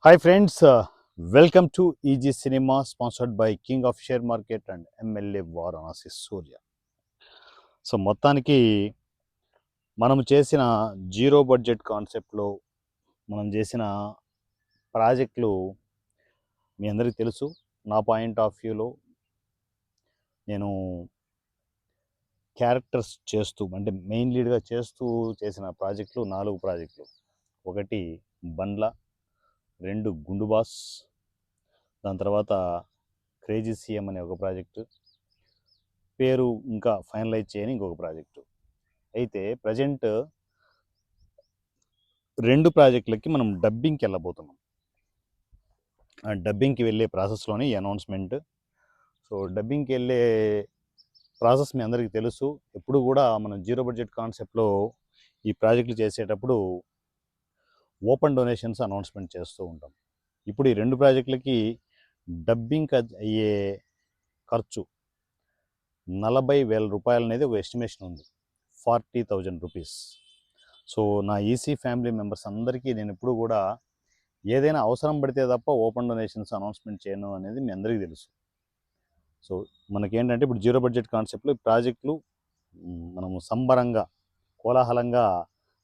Hi friends, welcome to EG Cinema sponsored by King of Share Market and MLA Varanasi Surya. So మొత్తానికి మనం చేసిన zero budget కాన్సెప్ట్లో మనం చేసిన ప్రాజెక్టులు మీ అందరికీ తెలుసు. నా పాయింట్ ఆఫ్ వ్యూలో నేను క్యారెక్టర్స్ చేస్తూ అంటే మెయిన్ లీడ్గా చేస్తూ చేసిన ప్రాజెక్టులు 4 ప్రాజెక్టులు. ఒకటి బండ్ల, 2 గుండు బాస్, దాని తర్వాత క్రేజీ సీఎం అనే ఒక ప్రాజెక్టు, పేరు ఇంకా ఫైనలైజ్ చేయని ఇంకొక ప్రాజెక్టు. అయితే ప్రజెంట్ 2 ప్రాజెక్టులకి మనం డబ్బింగ్కి వెళ్ళబోతున్నాం. ఆ డబ్బింగ్కి వెళ్ళే ప్రాసెస్లోనే ఈ అనౌన్స్మెంట్. సో డబ్బింగ్కి వెళ్ళే ప్రాసెస్ మీ అందరికీ తెలుసు. ఎప్పుడు కూడా మనం జీరో బడ్జెట్ కాన్సెప్ట్లో ఈ ప్రాజెక్టులు చేసేటప్పుడు ఓపెన్ డొనేషన్స్ అనౌన్స్మెంట్ చేస్తూ ఉంటాం. ఇప్పుడు ఈ 2 ప్రాజెక్టులకి డబ్బింగ్కి అయ్యే ఖర్చు 40,000 రూపాయలు అనేది ఒక ఎస్టిమేషన్ ఉంది. 40,000 రూపీస్. సో నా ఈసీ ఫ్యామిలీ మెంబర్స్ అందరికీ నేను ఎప్పుడు కూడా ఏదైనా అవసరం పడితే తప్ప ఓపెన్ డొనేషన్స్ అనౌన్స్మెంట్ చేయను అనేది మీ అందరికీ తెలుసు. సో మనకేంటంటే ఇప్పుడు జీరో బడ్జెట్ కాన్సెప్ట్లో ప్రాజెక్టులు మనము సంబరంగా కోలాహలంగా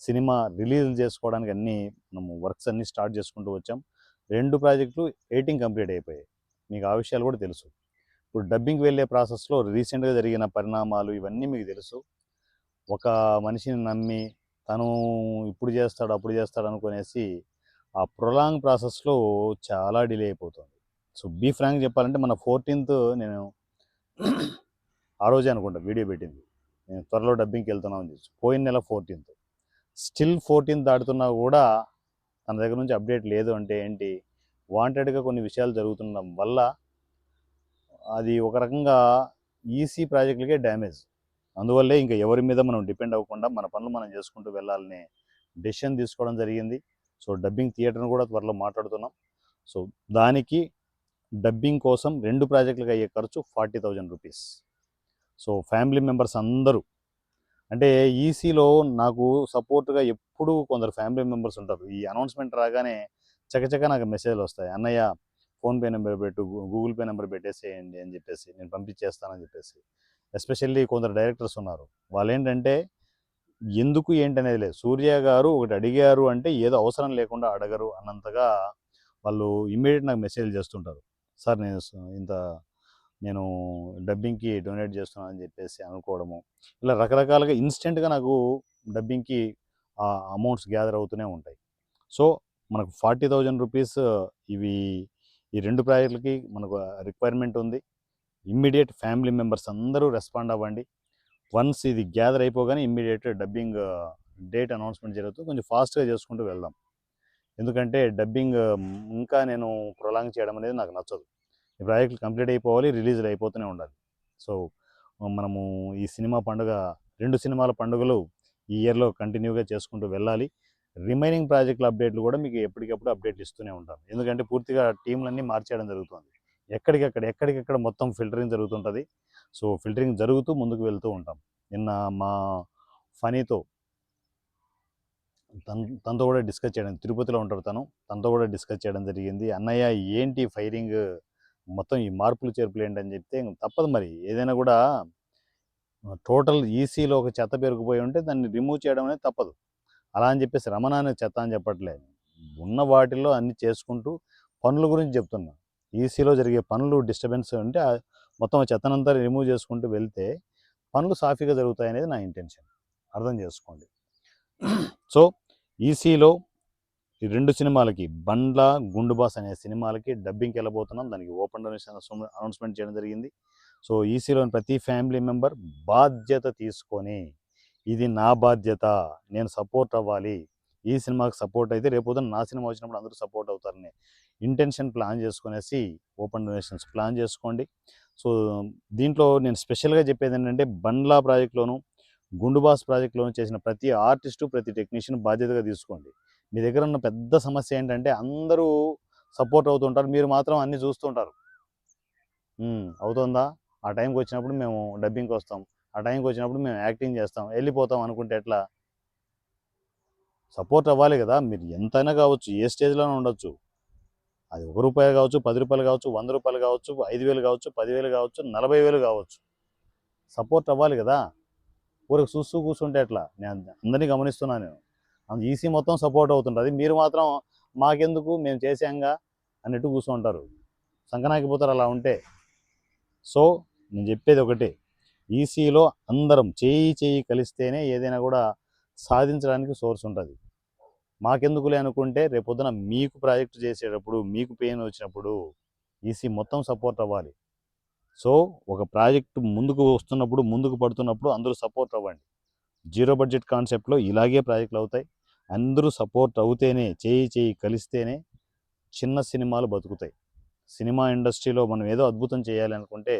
సినిమా రిలీజ్ చేసుకోవడానికి అన్నీ మనము వర్క్స్ అన్నీ స్టార్ట్ చేసుకుంటూ వచ్చాం. 2 ప్రాజెక్టులు ఎడిటింగ్ కంప్లీట్ అయిపోయాయి. మీకు ఆ విషయాలు కూడా తెలుసు. ఇప్పుడు డబ్బింగ్ వెళ్ళే ప్రాసెస్లో రీసెంట్గా జరిగిన పరిణామాలు ఇవన్నీ మీకు తెలుసు. ఒక మనిషిని నమ్మి తను ఇప్పుడు చేస్తాడు అప్పుడు చేస్తాడు అనుకునేసి ఆ ప్రొలాంగ్ ప్రాసెస్లో చాలా డిలే అయిపోతుంది. సో బీ ఫ్రాంక్ చెప్పాలంటే మన 14th నేను ఆ రోజే అనుకుంటా వీడియో పెట్టింది, నేను త్వరలో డబ్బింగ్కి వెళ్తున్నామని చెప్పి. పోయిన నెల 14th, స్టిల్ 14th దాటుతున్నా కూడా తన దగ్గర నుంచి అప్డేట్ లేదు. అంటే ఏంటి, వాంటెడ్గా కొన్ని విషయాలు జరుగుతుండడం వల్ల అది ఒక రకంగా ఈసీ ప్రాజెక్టులకే డ్యామేజ్. అందువల్లే ఇంకా ఎవరి మీద మనం డిపెండ్ అవ్వకుండా మన పనులు మనం చేసుకుంటూ వెళ్ళాలని డెసిషన్ తీసుకోవడం జరిగింది. సో డబ్బింగ్ థియేటర్ను కూడా త్వరలో మాట్లాడుతున్నాం. సో దానికి డబ్బింగ్ కోసం 2 ప్రాజెక్టులకు అయ్యే ఖర్చు 40,000 రూపీస్. సో ఫ్యామిలీ మెంబర్స్ అందరూ అంటే ఈసీలో నాకు సపోర్ట్గా ఎప్పుడూ కొందరు ఫ్యామిలీ మెంబర్స్ ఉంటారు. ఈ అనౌన్స్మెంట్ రాగానే చకచక నాకు మెసేజ్లు వస్తాయి, అన్నయ్య ఫోన్పే నెంబర్ పెట్టు, గూగుల్ పే నెంబర్ పెట్టేసేయండి అని చెప్పేసి, నేను పంపించేస్తానని చెప్పేసి. ఎస్పెషల్లీ కొందరు డైరెక్టర్స్ ఉన్నారు, వాళ్ళు ఏంటంటే ఎందుకు ఏంటి అనేది లేదు, సూర్య గారు ఒకటి అడిగారు అంటే ఏదో అవసరం లేకుండా అడగరు అన్నంతగా వాళ్ళు ఇమ్మీడియట్ నాకు మెసేజ్ చేస్తుంటారు. సార్ నేను డబ్బింగ్కి డొనేట్ చేస్తున్నాను అని చెప్పేసి అనుకోవడము, ఇలా రకరకాలుగా ఇన్స్టెంట్గా నాకు డబ్బింగ్కి అమౌంట్స్ గ్యాదర్ అవుతూనే ఉంటాయి. సో మనకు 40,000 రూపీస్ ఇవి ఈ 2 ప్రాజెక్టులకి మనకు రిక్వైర్మెంట్ ఉంది. ఇమ్మీడియట్ ఫ్యామిలీ మెంబర్స్ అందరూ రెస్పాండ్ అవ్వండి. వన్స్ ఇది గ్యాదర్ అయిపోగానే ఇమ్మీడియట్ డబ్బింగ్ డేట్ అనౌన్స్మెంట్ జరుగుతుంది. కొంచెం ఫాస్ట్గా చేసుకుంటూ వెళ్దాం. ఎందుకంటే డబ్బింగ్ ఇంకా నేను ప్రొలాంగ్ చేయడం అనేది నాకు నచ్చదు. ఈ ప్రాజెక్టులు కంప్లీట్ అయిపోవాలి, రిలీజ్లు అయిపోతూనే ఉండాలి. సో మనము ఈ సినిమా పండుగ 2 సినిమాల పండుగలు ఈ ఇయర్లో కంటిన్యూగా చేసుకుంటూ వెళ్ళాలి. రిమైనింగ్ ప్రాజెక్టుల అప్డేట్లు కూడా మీకు ఎప్పటికప్పుడు అప్డేట్లు ఇస్తూనే ఉంటాను. ఎందుకంటే పూర్తిగా టీంలన్నీ మార్చేయడం జరుగుతుంది. ఎక్కడికెక్కడ మొత్తం ఫిల్టరింగ్ జరుగుతుంటుంది. సో ఫిల్టరింగ్ జరుగుతూ ముందుకు వెళ్తూ ఉంటాం. నిన్న మా ఫనీతో తనతో కూడా డిస్కస్ చేయడం, తిరుపతిలో ఉంటారు తనతో కూడా డిస్కస్ చేయడం జరిగింది. అన్నయ్య ఏంటి ఫైరింగ్, మొత్తం ఈ మార్పులు చేర్పులు ఏంటని చెప్తే తప్పదు మరి, ఏదైనా కూడా టోటల్ ఈసీలో ఒక చెత్త పెరిగిపోయి ఉంటే దాన్ని రిమూవ్ చేయడం అనేది తప్పదు. అలా అని చెప్పేసి రమణాన్ని చెత్త అని చెప్పట్లేదు, ఉన్న వాటిల్లో అన్ని చేసుకుంటూ పనుల గురించి చెప్తున్నా. ఈసీలో జరిగే పనులు డిస్టర్బెన్స్ ఉంటే మొత్తం చెత్తనంతా రిమూవ్ చేసుకుంటూ వెళ్తే పనులు సాఫీగా జరుగుతాయి అనేది నా ఇంటెన్షన్, అర్థం చేసుకోండి. సో ఈసీలో ఈ 2 సినిమాలకి బండ్ల, గుండు బాస్ అనే సినిమాలకి డబ్బింగ్కి వెళ్ళబోతున్నాం. దానికి ఓపెన్ డొనేషన్ అనౌన్స్మెంట్ చేయడం జరిగింది. సో ఈసీలోని ప్రతి ఫ్యామిలీ మెంబర్ బాధ్యత తీసుకొని, ఇది నా బాధ్యత, నేను సపోర్ట్ అవ్వాలి, ఈ సినిమాకి సపోర్ట్ అయితే రేపు నా సినిమా వచ్చినప్పుడు అందరూ సపోర్ట్ అవుతారని ఇంటెన్షన్ ప్లాన్ చేసుకునేసి ఓపెన్ డొనేషన్స్ ప్లాన్ చేసుకోండి. సో దీంట్లో నేను స్పెషల్గా చెప్పేది ఏంటంటే, బండ్లా ప్రాజెక్ట్లోను గుండు బాస్ ప్రాజెక్ట్లోను చేసిన ప్రతి ఆర్టిస్టు ప్రతి టెక్నీషియన్ బాధ్యతగా తీసుకోండి. మీ దగ్గర ఉన్న పెద్ద సమస్య ఏంటంటే అందరూ సపోర్ట్ అవుతుంటారు, మీరు మాత్రం అన్నీ చూస్తుంటారు. అవుతుందా, ఆ టైంకి వచ్చినప్పుడు మేము డబ్బింగ్కి వస్తాం, ఆ టైంకి వచ్చినప్పుడు మేము యాక్టింగ్ చేస్తాం, వెళ్ళిపోతాం అనుకుంటే ఎట్లా? సపోర్ట్ అవ్వాలి కదా. మీరు ఎంతైనా కావచ్చు, ఏ స్టేజ్లోనే ఉండొచ్చు, అది ₹1 కావచ్చు, ₹10 కావచ్చు, ₹100 కావచ్చు, 5,000 కావచ్చు, 10,000 కావచ్చు, 40,000 కావచ్చు. సపోర్ట్ అవ్వాలి కదా. ఊరికి చూస్తూ కూర్చుంటే ఎట్లా? నేను అందరినీ గమనిస్తున్నాను నేను. ఈసీ మొత్తం సపోర్ట్ అవుతుంటుంది, మీరు మాత్రం మాకెందుకు మేము చేసాంగా అన్నట్టు కూర్చుంటారు, సంకనాకిపోతారు అలా ఉంటే. సో నేను చెప్పేది ఒకటే, ఈసీలో అందరం చేయి కలిస్తేనే ఏదైనా కూడా సాధించడానికి సోర్స్ ఉంటుంది. మాకెందుకులే అనుకుంటే రేపొద్దున మీకు ప్రాజెక్ట్ చేసేటప్పుడు, మీకు పెయిన్ వచ్చినప్పుడు ఈసీ మొత్తం సపోర్ట్ అవ్వాలి. సో ఒక ప్రాజెక్టు ముందుకు వస్తున్నప్పుడు, ముందుకు పడుతున్నప్పుడు అందరూ సపోర్ట్ అవ్వండి. జీరో బడ్జెట్ కాన్సెప్ట్లో ఇలాగే ప్రాజెక్టులు అవుతాయి. అందరూ సపోర్ట్ అవుతేనే, చేయి కలిస్తేనే చిన్న సినిమాలు బతుకుతాయి. సినిమా ఇండస్ట్రీలో మనం ఏదో అద్భుతం చేయాలి అనుకుంటే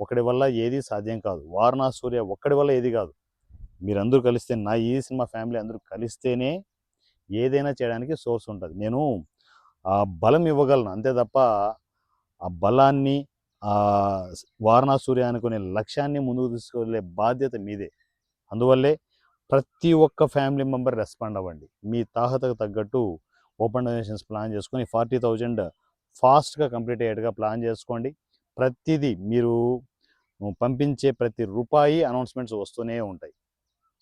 ఒకడి వల్ల ఏది సాధ్యం కాదు. వారణా సూర్య ఒక్కడి వల్ల ఏది కాదు. మీరందరూ కలిస్తే, నా ఈ సినిమా ఫ్యామిలీ అందరూ కలిస్తేనే ఏదైనా చేయడానికి సోర్స్ ఉంటుంది. నేను ఆ బలం ఇవ్వగలను అంతే తప్ప, ఆ బలాన్ని, ఆ వారణా సూర్య అనుకునే లక్ష్యాన్ని ముందుకు తీసుకెళ్ళే బాధ్యత మీదే. అందువల్లే ప్రతి ఒక్క ఫ్యామిలీ మెంబర్ రెస్పాండ్ అవ్వండి. మీ తాహతకు తగ్గట్టు ఓపెన్ డొనేషన్స్ ప్లాన్ చేసుకొని 40,000 ఫాస్ట్గా కంప్లీట్ అయ్యేట్టుగా ప్లాన్ చేసుకోండి. ప్రతిదీ మీరు పంపించే ప్రతి రూపాయి అనౌన్స్మెంట్స్ వస్తూనే ఉంటాయి.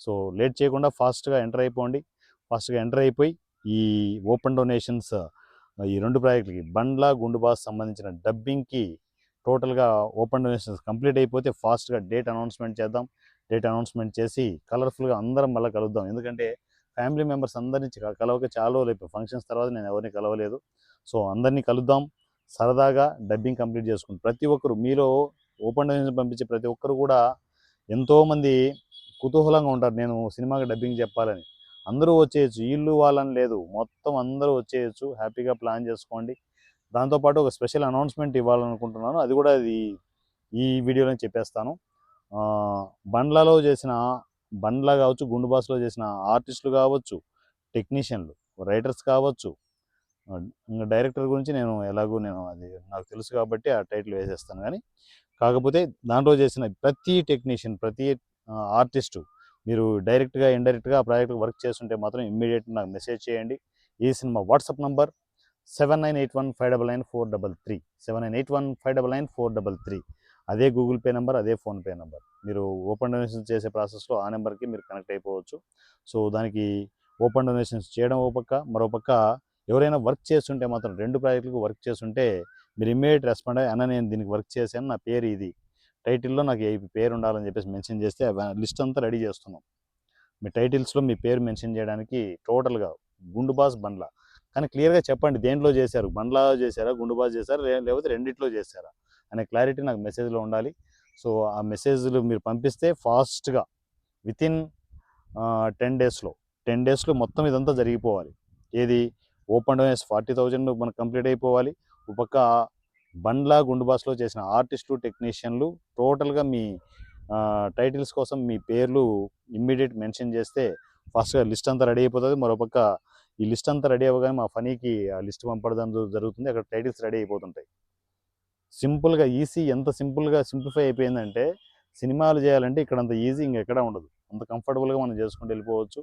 సో లేట్ చేయకుండా ఫాస్ట్గా ఎంటర్ అయిపోండి. ఫాస్ట్గా ఎంటర్ అయిపోయి ఈ ఓపెన్ డొనేషన్స్, ఈ 2 ప్రాజెక్టులకి, బండ్ల గుండుబాస్ సంబంధించిన డబ్బింగ్కి టోటల్గా ఓపెన్ డొనేషన్స్ కంప్లీట్ అయిపోతే ఫాస్ట్గా డేట్ అనౌన్స్మెంట్ చేద్దాం. డేట్ అనౌన్స్మెంట్ చేసి కలర్ఫుల్గా అందరం మళ్ళీ కలుద్దాం. ఎందుకంటే ఫ్యామిలీ మెంబర్స్ అందరినీ కలవక చాలా రోజులు అయిపోయి, ఫంక్షన్స్ తర్వాత నేను ఎవరిని కలవలేదు. సో అందరినీ కలుద్దాం, సరదాగా డబ్బింగ్ కంప్లీట్ చేసుకుంటాం. ప్రతి ఒక్కరు మీలో ఓపెన్ డొనేషన్ పంపించే ప్రతి ఒక్కరు కూడా ఎంతోమంది కుతూహలంగా ఉంటారు, నేను సినిమాకి డబ్బింగ్ చెప్పాలని. అందరూ వచ్చేయచ్చు, వీళ్ళు వాళ్ళని లేదు, మొత్తం అందరూ వచ్చేయచ్చు. హ్యాపీగా ప్లాన్ చేసుకోండి. దాంతోపాటు ఒక స్పెషల్ అనౌన్స్మెంట్ ఇవ్వాలనుకుంటున్నాను, అది కూడా ఈ వీడియోలో చెప్పేస్తాను. బండ్లలో చేసిన, బండ్ల కావచ్చు, గుండు బాస్లో చేసిన ఆర్టిస్టులు కావచ్చు, టెక్నీషియన్లు, రైటర్స్ కావచ్చు, ఇంకా డైరెక్టర్ గురించి నేను అది నాకు తెలుసు కాబట్టి ఆ టైటిల్ వేసేస్తాను. కానీ కాకపోతే దాంట్లో చేసిన ప్రతి టెక్నీషియన్, ప్రతి ఆర్టిస్టు, మీరు డైరెక్ట్గా ఇండైరెక్ట్గా ఆ ప్రాజెక్ట్ వర్క్ చేస్తుంటే మాత్రం ఇమ్మీడియట్గా నాకు మెసేజ్ చేయండి. ఈ సినిమా వాట్సాప్ నంబర్ 7981599433, 7981599433. అదే గూగుల్ పే నెంబర్, అదే ఫోన్పే నెంబర్. మీరు ఓపెన్ డొనేషన్స్ చేసే ప్రాసెస్లో ఆ నెంబర్కి మీరు కనెక్ట్ అయిపోవచ్చు. సో దానికి ఓపెన్ డొనేషన్స్ చేయడం ఓ పక్క, మరోపక్క ఎవరైనా వర్క్ చేస్తుంటే మాత్రం 2 ప్రాజెక్టులకు వర్క్ చేస్తుంటే మీరు ఇమ్మీడియట్ రెస్పాండ్ అయ్యి, అన్న నేను దీనికి వర్క్ చేశాను, నా పేరు ఇది, టైటిల్లో నాకు ఏ పేరు ఉండాలని చెప్పేసి మెన్షన్ చేస్తే లిస్ట్ అంతా రెడీ చేస్తున్నాం. మీ టైటిల్స్లో మీ పేరు మెన్షన్ చేయడానికి టోటల్గా గుండు బాస్ బండ్ల, కానీ క్లియర్గా చెప్పండి దేంట్లో చేశారు, బండ్లా చేశారా, గుండు బాస్ చేశారా, లేకపోతే రెండిట్లో చేశారా అనే క్లారిటీ నాకు మెసేజ్లో ఉండాలి. సో ఆ మెసేజ్లు మీరు పంపిస్తే ఫాస్ట్గా వితిన్ 10 డేస్లో మొత్తం ఇదంతా జరిగిపోవాలి. ఏది ఓపెన్ డొనేషన్ 40,000 మనకు కంప్లీట్ అయిపోవాలి. ఒక పక్క బండ్ల గుండు బాస్లో చేసిన ఆర్టిస్టులు, టెక్నీషియన్లు టోటల్గా మీ టైటిల్స్ కోసం మీ పేర్లు ఇమ్మీడియట్ మెన్షన్ చేస్తే ఫాస్ట్గా లిస్ట్ అంతా రెడీ అయిపోతుంది. మరోపక్క ఈ లిస్ట్ అంతా రెడీ అవ్వగానే మా ఫనీకి ఆ లిస్ట్ పంపడం జరుగుతుంది. అక్కడ టైటిల్స్ రెడీ అయిపోతుంటాయి. సింపుల్గా ఈసీ ఎంత సింపుల్గా సింప్లిఫై అయిపోయిందంటే, సినిమాలు చేయాలంటే ఇక్కడ అంత ఈజీ ఇంకెక్కడా ఉండదు. అంత కంఫర్టబుల్గా మనం చేసుకుంటూ వెళ్ళిపోవచ్చు.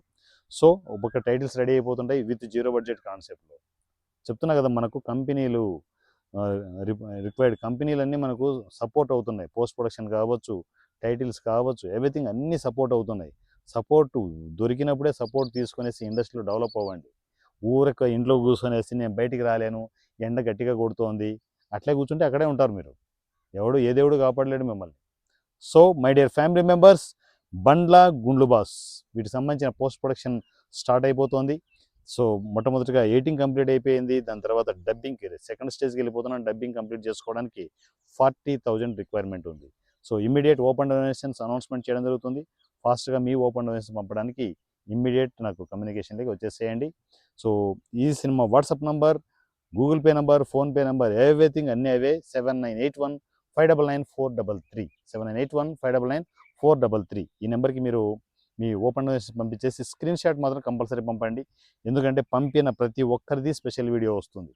సో ఒక టైటిల్స్ రెడీ అయిపోతుంటాయి విత్ జీరో బడ్జెట్ కాన్సెప్ట్లో. చెప్తున్నా కదా, మనకు కంపెనీలు, రిక్వైర్డ్ కంపెనీలన్నీ మనకు సపోర్ట్ అవుతున్నాయి. పోస్ట్ ప్రొడక్షన్ కావచ్చు, టైటిల్స్ కావచ్చు, ఎవ్రీథింగ్ అన్నీ సపోర్ట్ అవుతున్నాయి. సపోర్ట్ దొరికినప్పుడే సపోర్ట్ తీసుకునేసి ఇండస్ట్రీలో డెవలప్ అవ్వండి. ఊరక ఇంట్లో కూర్చొనేసి నేను బయటికి రాలేను, ఎండ గట్టిగా కొడుతోంది, అట్లే కూర్చుంటే అక్కడే ఉంటారు మీరు. ఏ దేవుడు కాపాడలేడు మిమ్మల్ని. So my dear family members, బండ్ల గుండ్లు బాస్ వీటికి సంబంధించిన పోస్ట్ ప్రొడక్షన్ స్టార్ట్ అయిపోతుంది. సో మొట్టమొదటిగా ఎడిటింగ్ కంప్లీట్ అయిపోయింది. దాని తర్వాత డబ్బింగ్కి సెకండ్ స్టేజ్కి వెళ్ళిపోతున్నాను. డబ్బింగ్ కంప్లీట్ చేసుకోవడానికి 40,000 రిక్వైర్మెంట్ ఉంది. So immediate open donations announcement చేయడం జరుగుతుంది. ఫాస్ట్గా మీ ఓపెన్ డొనేషన్స్ పంపడానికి ఇమ్మీడియట్ నాకు కమ్యూనికేషన్లోకి వచ్చేసేయండి. సో ఈ cinema WhatsApp number, Google pay number, PhonePe number, everything అన్నీ అవే. 7981599433, 7981599433. ఈ నెంబర్కి మీరు మీ ఓపెన్ డొనేషన్ పంపించేసి స్క్రీన్ షాట్ మాత్రం కంపల్సరీ పంపండి. ఎందుకంటే పంపిన ప్రతి ఒక్కరిది స్పెషల్ వీడియో వస్తుంది.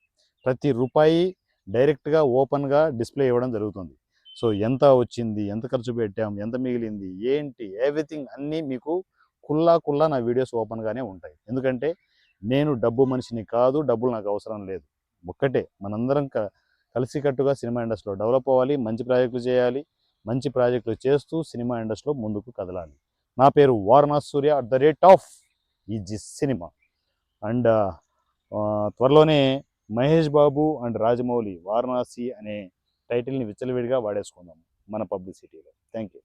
ప్రతి రూపాయి డైరెక్ట్గా ఓపెన్గా డిస్ప్లే ఇవ్వడం జరుగుతుంది. సో ఎంత వచ్చింది, ఎంత ఖర్చు పెట్టాం, ఎంత మిగిలింది, ఏంటి, ఎవ్రీథింగ్ అన్నీ మీకు కుల్లా నా వీడియోస్ ఓపెన్గానే ఉంటాయి. ఎందుకంటే నేను డబ్బు మనిషిని కాదు, డబ్బులు నాకు అవసరం లేదు. ఒక్కటే, మనందరం కలిసికట్టుగా సినిమా ఇండస్ట్రీలో డెవలప్ అవ్వాలి, మంచి ప్రాజెక్టులు చేయాలి, మంచి ప్రాజెక్టులు చేస్తూ సినిమా ఇండస్ట్రీలో ముందుకు కదలాలి. నా పేరు వారణాసి సూర్య @ ఈజీ సినిమా. అండ్ త్వరలోనే మహేష్ బాబు అండ్ రాజమౌళి వారణాసి అనే టైటిల్ని విచ్చలవిడిగా వాడేసుకుందాం మన పబ్లిసిటీలో. Thank you.